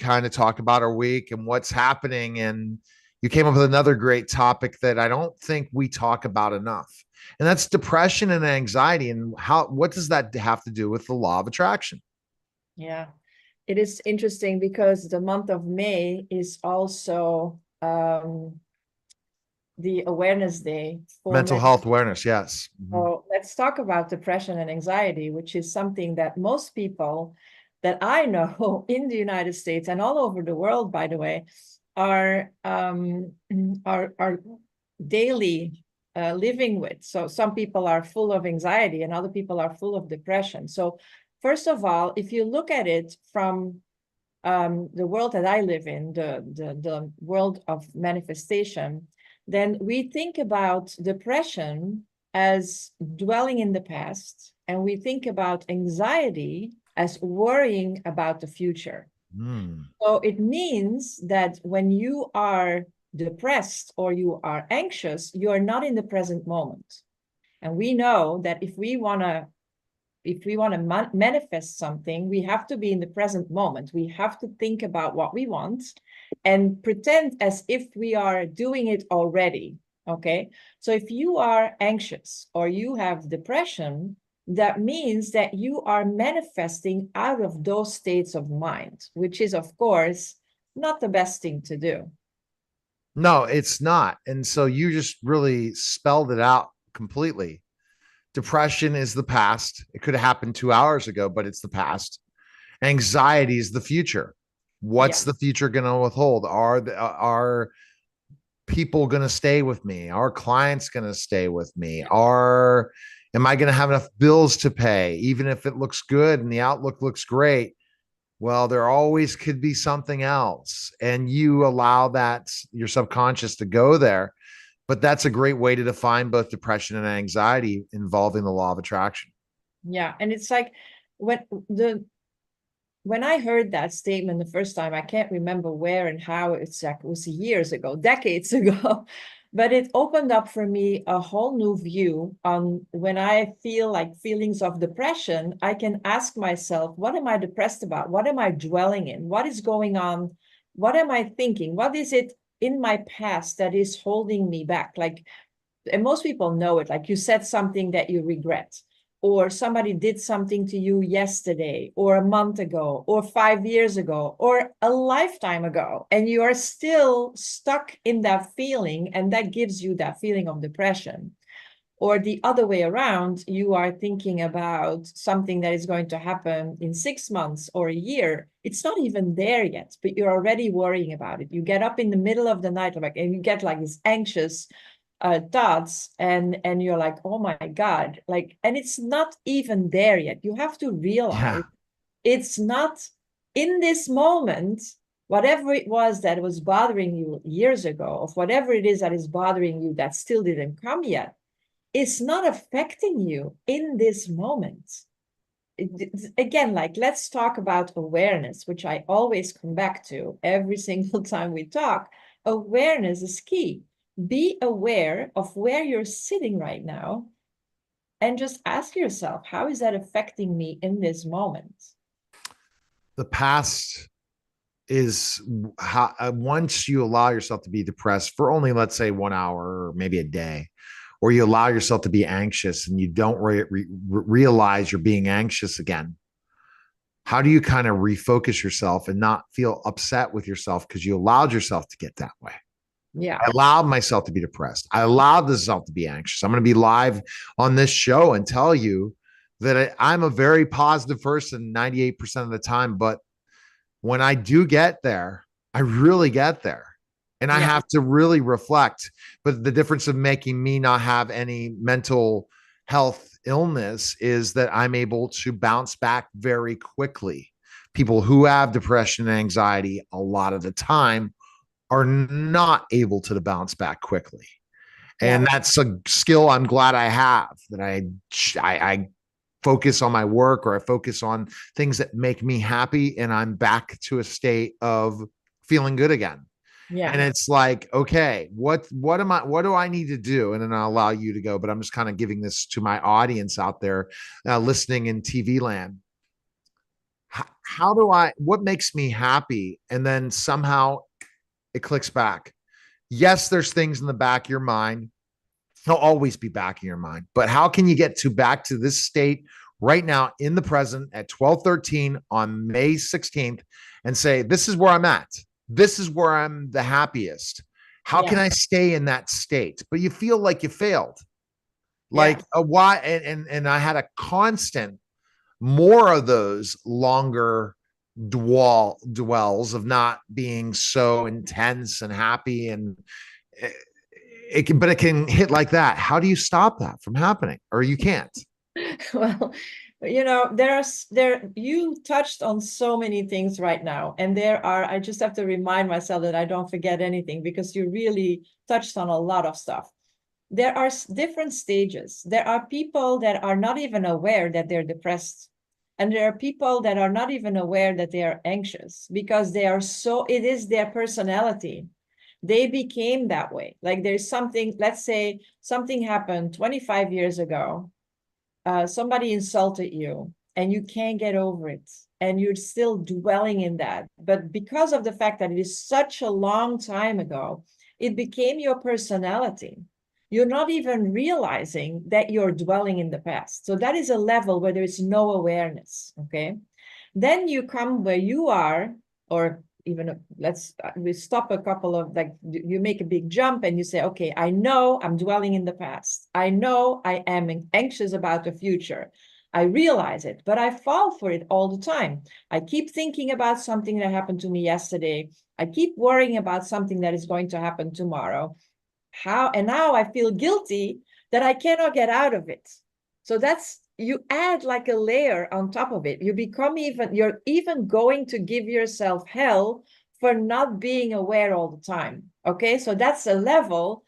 kind of talk about our week and what's happening. And you came up with another great topic that I don't think we talk about enough. And that's depression and anxiety. And what does that have to do with the law of attraction? Yeah, it is interesting because the month of May is also the awareness day for Mental mental. health awareness. Yes. Mhm. So let's talk about depression and anxiety, which is something that most people that I know in the United States and all over the world, by the way, are are daily living with. So some people are full of anxiety and other people are full of depression. So first of all, if you look at it from the world that I live in, the world of manifestation, then we think about depression as dwelling in the past, and we think about anxiety as worrying about the future. Mm. So it means that when you are depressed or you are anxious, you are not in the present moment. And we know that if we want to manifest something, we have to be in the present moment. We have to think about what we want and pretend as if we are doing it already. Okay. So if you are anxious or you have depression, that means that you are manifesting out of those states of mind, which is, of course, not the best thing to do. No, it's not. And so you just really spelled it out completely. Depression is the past. It could have happened 2 hours ago, but it's the past. Anxiety is the future. Yeah. What's the future going to withhold? Are people going to stay with me? Are clients going to stay with me? Are am I going to have enough bills to pay, even if it looks good and the outlook looks great? Well, there always could be something else, and you allow that your subconscious to go there. But that's a great way to define both depression and anxiety involving the law of attraction. Yeah. And it's like when the when I heard that statement the first time, I can't remember where and how. It was years ago, decades ago, but it opened up for me a whole new view on when I feel like feelings of depression. I can ask myself, what am I depressed about? What am I dwelling in? What is going on? What am I thinking? What is it in my past that is holding me back? Like, and most people know it, like you said something that you regret, or somebody did something to you yesterday or a month ago or 5 years ago or a lifetime ago, and you are still stuck in that feeling, and that gives you that feeling of depression. Or the other way around, you are thinking about something that is going to happen in 6 months or a year. It's not even there yet, but you're already worrying about it. You get up in the middle of the night, like, and you get like this anxious thoughts, and you're like, oh my God, like, and it's not even there yet. You have to realize Yeah. it's not in this moment. Whatever it was that was bothering you years ago, or whatever it is that is bothering you that still didn't come yet, it's not affecting you in this moment. Again, like, let's talk about awareness, which I always come back to every single time we talk. Awareness is key. Be aware of where you're sitting right now and just ask yourself, how is that affecting me in this moment? The past is how once you allow yourself to be depressed for only, let's say, 1 hour or maybe a day, or you allow yourself to be anxious and you don't realize you're being anxious again, how do you kind of refocus yourself and not feel upset with yourself because you allowed yourself to get that way? Yeah. I allowed myself to be depressed. I allowed myself to be anxious. I'm going to be live on this show and tell you that I'm a very positive person 98% of the time. But when I do get there, I really get there. And I Yeah. have to really reflect. But the difference of making me not have any mental health illness is that I'm able to bounce back very quickly. People who have depression and anxiety a lot of the time are not able to bounce back quickly. Yeah. And that's a skill I'm glad I have, that I focus on my work, or I focus on things that make me happy, and I'm back to a state of feeling good again. Yeah. And it's like, okay, what do I need to do? And then I'll allow you to go, but I'm just kind of giving this to my audience out there listening in TV land. how do I, what makes me happy? And then somehow it clicks back. Yes, there's things in the back of your mind. They'll always be back in your mind. But how can you get to back to this state right now in the present at 12:13 on May 16th and say, this is where I'm at. This is where I'm the happiest. How can Yeah, I stay in that state? But you feel like you failed. yeah. Like a why and I had a constant more of those longer dwells of not being so intense and happy and it can, but it can hit like that. How do you stop that from happening? Or you can't. Well, you touched on so many things right now, and I just have to remind myself that I don't forget anything because you really touched on a lot of stuff. There are different stages. There are people that are not even aware that they're depressed. And there are people that are not even aware that they are anxious because it is their personality. They became that way. Like there's something, let's say something happened 25 years ago. Somebody insulted you and you can't get over it. And you're still dwelling in that. But because of the fact that it is such a long time ago, it became your personality. You're not even realizing that you're dwelling in the past. So that is a level where there is no awareness. Okay. Then you come where you are, or even we stop a couple of like you make a big jump and you say, okay, I know I'm dwelling in the past. I know I am anxious about the future. I realize it, but I fall for it all the time. I keep thinking about something that happened to me yesterday. I keep worrying about something that is going to happen tomorrow. And now I feel guilty that I cannot get out of it. So you add like a layer on top of it. You're even going to give yourself hell for not being aware all the time. Okay, so that's a level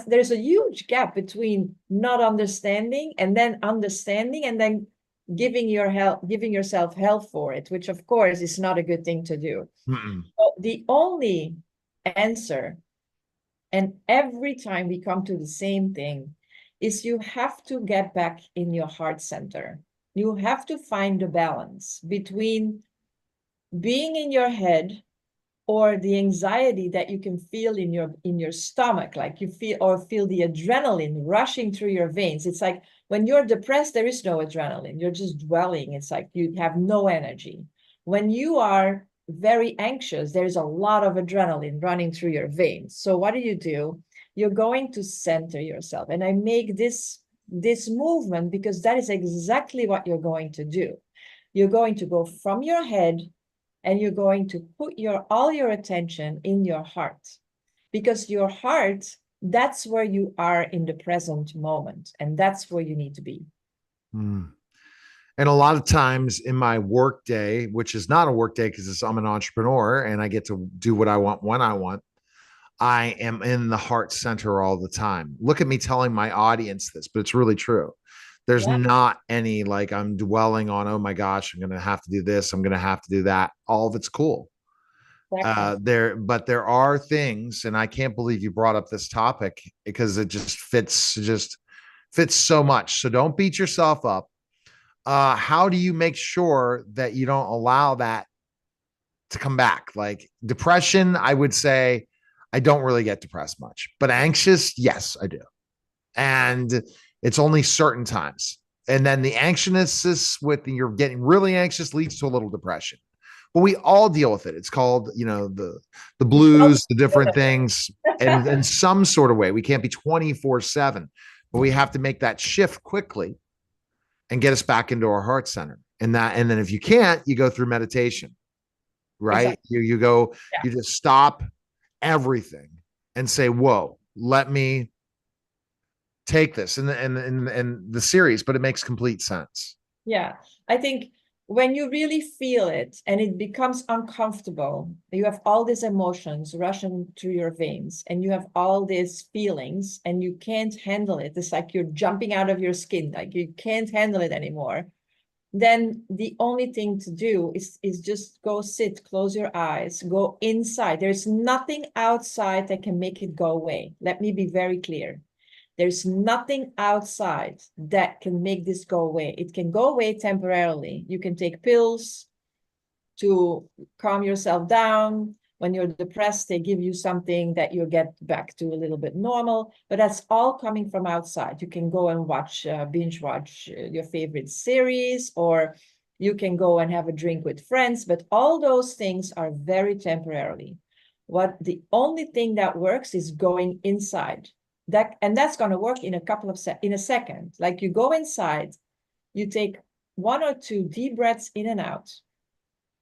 there's a huge gap between not understanding and then understanding and then giving yourself hell for it, which of course is not a good thing to do. Mm-mm. So the only answer, and every time we come to the same thing, is you have to get back in your heart center. You have to find a balance between being in your head or the anxiety that you can feel in your stomach, like you feel the adrenaline rushing through your veins. It's like when you're depressed, there is no adrenaline. You're just dwelling. It's like you have no energy. When you are very anxious, there's a lot of adrenaline running through your veins. So what do? You're going to center yourself. And I make this movement because that is exactly what you're going to do. You're going to go from your head and you're going to put all your attention in your heart, because your heart, that's where you are in the present moment, and that's where you need to be. Mm. And a lot of times in my work day, which is not a work day because I'm an entrepreneur and I get to do what I want when I want, I am in the heart center all the time. Look at me telling my audience this, but it's really true. There's Yeah, not any like I'm dwelling on, oh my gosh, I'm going to have to do this. I'm going to have to do that. All of it's cool. exactly. But there are things, and I can't believe you brought up this topic because it just fits so much. So don't beat yourself up. How do you make sure that you don't allow that to come back? Like depression, I would say I don't really get depressed much, but anxious, yes, I do. And it's only certain times. And then the anxiousness with you're getting really anxious leads to a little depression. But we all deal with it. It's called, the blues, the different things, and in some sort of way. We can't be 24/7, but we have to make that shift quickly and get us back into our heart center. And then if you can't, you go through meditation, right? Exactly. You just stop everything and say, whoa, let me take this and the series, but it makes complete sense. Yeah, I think when you really feel it and it becomes uncomfortable, you have all these emotions rushing through your veins and you have all these feelings and you can't handle it. It's like you're jumping out of your skin, like you can't handle it anymore. Then the only thing to do is just go sit, close your eyes, go inside. There's nothing outside that can make it go away. Let me be very clear. There's nothing outside that can make this go away. It can go away temporarily. You can take pills, to calm yourself down. When you're depressed, they give you something that you get back to a little bit normal, but that's all coming from outside. You can go and binge watch your favorite series, or you can go and have a drink with friends, but all those things are very temporarily. What the only thing that works is going inside. That's going to work in a second. Like you go inside, you take 1 or 2 deep breaths in and out.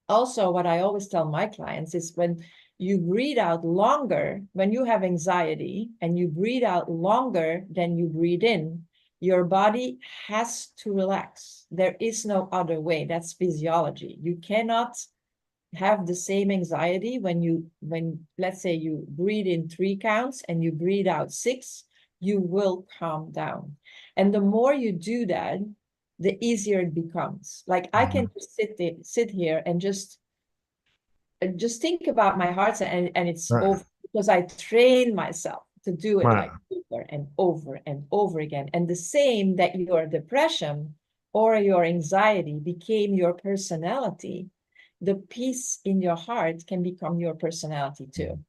Also, what I always tell my clients is when you breathe out longer, when you have anxiety and you breathe out longer than you breathe in, your body has to relax. There is no other way. That's physiology. You cannot have the same anxiety when let's say you breathe in 3 counts and you breathe out 6, you will calm down. And the more you do that, the easier it becomes. Like I can just sit here and just think about my heart, and it's Right. over, because I train myself to do it Right. like over and over and over again. And the same that your depression or your anxiety became your personality, the peace in your heart can become your personality too.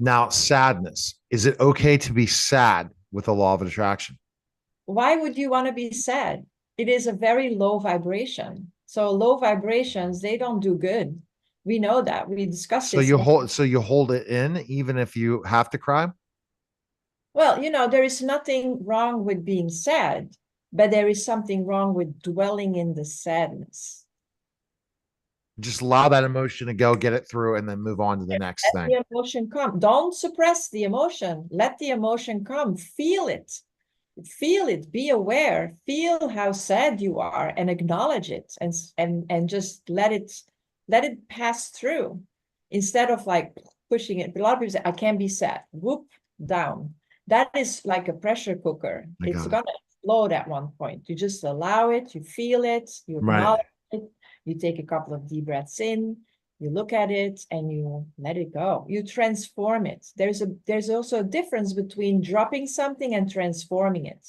Now, sadness. Is it okay to be sad with the law of attraction? Why would you want to be sad? It is a very low vibration. So low vibrations, they don't do good. We know that. We discussed So this. you hold it in even if you have to cry? Well, there is nothing wrong with being sad, but there is something wrong with dwelling in the sadness. Just allow that emotion to go, get it through, and then move on to the next Let thing. the emotion come. Don't suppress the emotion. Let the emotion come. Feel it. Feel it. Be aware. Feel how sad you are and acknowledge it, and just let it pass through, instead of like pushing it. A lot of people say, I can't be sad. Whoop, down. That is like a pressure cooker. I It's got it. gonna explode at one point. You just allow it, you feel it, you Right. acknowledge it, you take a couple of deep breaths in, you look at it, and you let it go. You transform it. There's also a difference between dropping something and transforming it.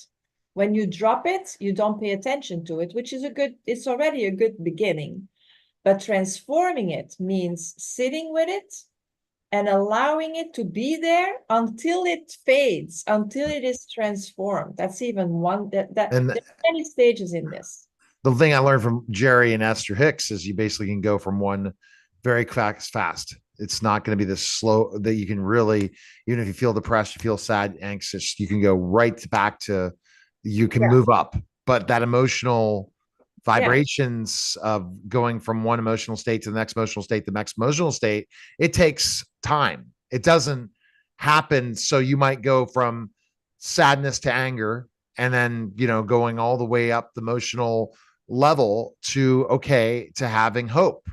When you drop it, you don't pay attention to it, which is it's already a good beginning. But transforming it means sitting with it and allowing it to be there until it fades, until it is transformed. That's even one that And there's many stages in this. the thing I learned from Jerry and Esther Hicks is you basically can go from one very fast. It's not going to be this slow that you can really, even if you feel depressed, you feel sad, anxious, you can go right back to, you can Yeah. move up. But that emotional Yeah. vibrations of going from one emotional state to the next emotional state, the next emotional state, it takes time. It doesn't happen. So you might go from sadness to anger and then, going all the way up the emotional level to, okay, to having hope,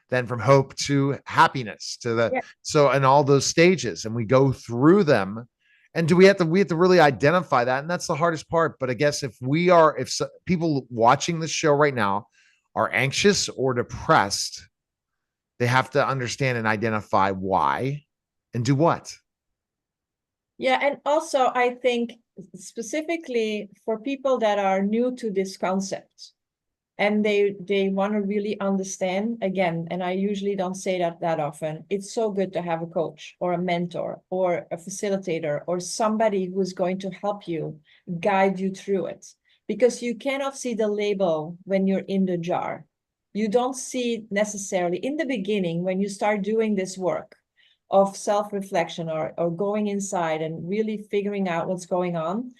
then from hope to happiness to the, Yeah. so in all those stages, and we go through them. And we have to really identify that, and that's the hardest part. But I guess if people watching this show right now are anxious or depressed, they have to understand and identify why and do what. Yeah, and also I think specifically for people that are new to this concept, and they want to really understand again, and I usually don't say that often, it's so good to have a coach or a mentor or a facilitator or somebody who's going to help you guide you through it, because you cannot see the label when you're in the jar. You don't see necessarily in the beginning when you start doing this work of self-reflection, or going inside and really figuring out what's going on.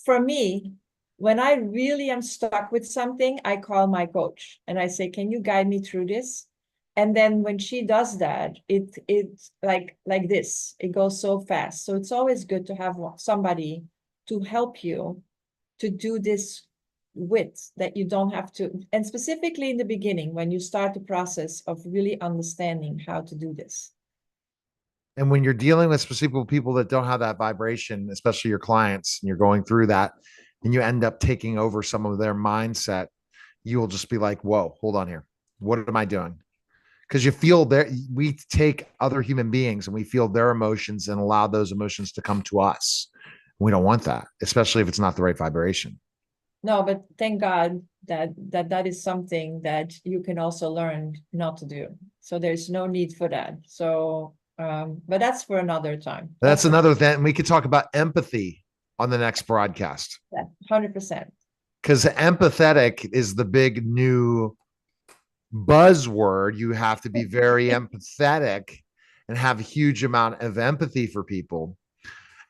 For me, when I really am stuck with something, I call my coach and I say, can you guide me through this? And then when she does that, it's like this, it goes so fast. So it's always good to have somebody to help you to do this with, that you don't have to, and specifically in the beginning, when you start the process of really understanding how to do this. And when you're dealing with specific people that don't have that vibration, especially your clients, and you're going through that, and you end up taking over some of their mindset, you will just be like, whoa, hold on here. What am I doing? Because you feel there, we take other human beings and we feel their emotions and allow those emotions to come to us. We don't want that, especially if it's not the right vibration. No, but thank God that is something that you can also learn not to do. So there's no need for that. So, but that's for another time. That's another thing. We could talk about empathy on the next broadcast, 100%. because empathetic is the big new buzzword. You have to be very empathetic and have a huge amount of empathy for people.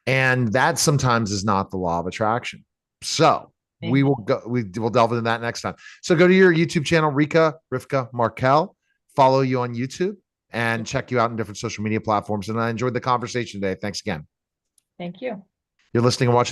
And that sometimes is not the law of attraction. So we will delve into that next time. So go to your YouTube channel, Rivka Markel, follow you on YouTube and check you out in different social media platforms. And I enjoyed the conversation today. Thanks again. Thank you. You're listening and watching